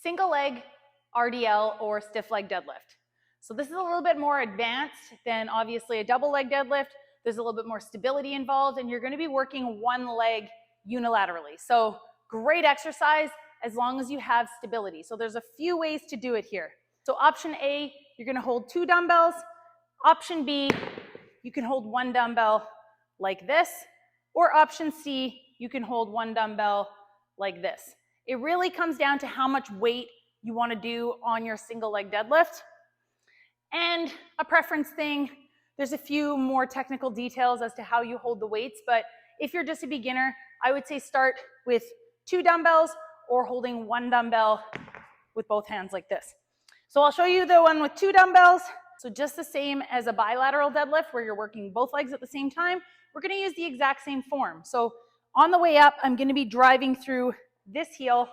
Single leg RDL or stiff leg deadlift. So this is a little bit more advanced than obviously a double leg deadlift. There's a little bit more stability involved, and you're going to be working one leg unilaterally. So great exercise as long as you have stability. So there's a few ways to do it here. So option A, you're going to hold 2 dumbbells. Option B, you can hold 1 dumbbell like this. Or option C, you can hold 1 dumbbell like this. It really comes down to how much weight you want to do on your single leg deadlift. And a preference thing, there's a few more technical details as to how you hold the weights, but if you're just a beginner, I would say start with 2 dumbbells or holding 1 dumbbell with both hands like this. So I'll show you the one with 2 dumbbells. So just the same as a bilateral deadlift where you're working both legs at the same time, we're going to use the exact same form. So on the way up, I'm going to be driving through this heel,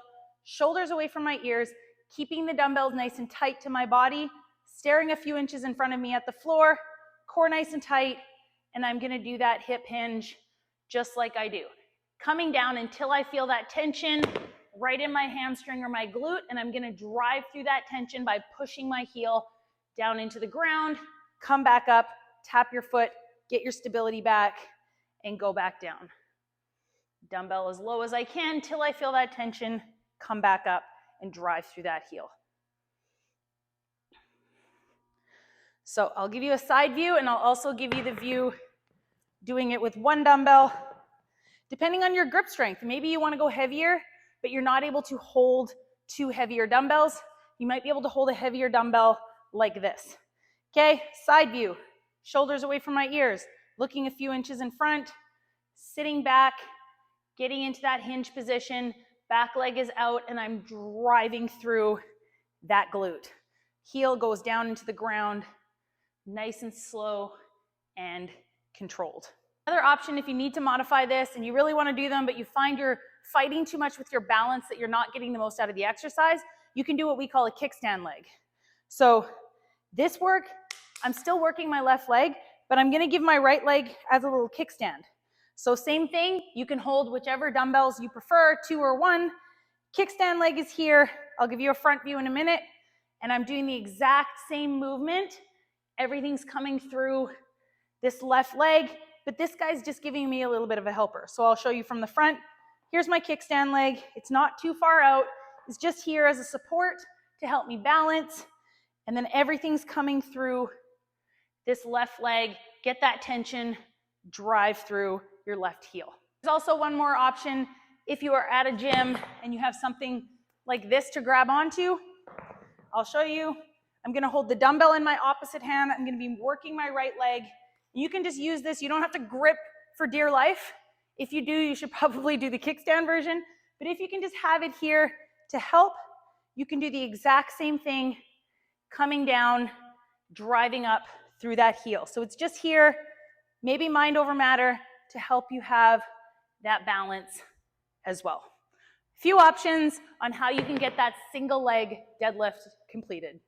shoulders away from my ears, keeping the dumbbells nice and tight to my body, staring a few inches in front of me at the floor, core nice and tight, and I'm going to do that hip hinge just like I do. Coming down until I feel that tension right in my hamstring or my glute, and I'm going to drive through that tension by pushing my heel down into the ground, come back up, tap your foot, get your stability back, and go back down. Dumbbell as low as I can till I feel that tension, come back up and drive through that heel. So I'll give you a side view and I'll also give you the view doing it with 1 dumbbell. Depending on your grip strength, maybe you want to go heavier, but you're not able to hold 2 heavier dumbbells. You might be able to hold a heavier dumbbell like this. Okay, side view, shoulders away from my ears, looking a few inches in front, sitting back, getting into that hinge position, back leg is out, and I'm driving through that glute. Heel goes down into the ground, nice and slow and controlled. Another option, if you need to modify this and you really want to do them, but you find you're fighting too much with your balance, that you're not getting the most out of the exercise, you can do what we call a kickstand leg. So this work, I'm still working my left leg, but I'm going to give my right leg as a little kickstand. So same thing, you can hold whichever dumbbells you prefer, 2 or 1. Kickstand leg is here. I'll give you a front view in a minute. And I'm doing the exact same movement. Everything's coming through this left leg, but this guy's just giving me a little bit of a helper. So I'll show you from the front. Here's my kickstand leg. It's not too far out. It's just here as a support to help me balance. And then everything's coming through this left leg. Get that tension, drive through your left heel. There's also one more option. If you are at a gym and you have something like this to grab onto, I'll show you. I'm going to hold the dumbbell in my opposite hand. I'm going to be working my right leg. You can just use this. You don't have to grip for dear life. If you do, you should probably do the kickstand version. But if you can just have it here to help, you can do the exact same thing, coming down, driving up through that heel. So it's just here, maybe mind over matter, to help you have that balance as well. Few options on how you can get that single leg deadlift completed.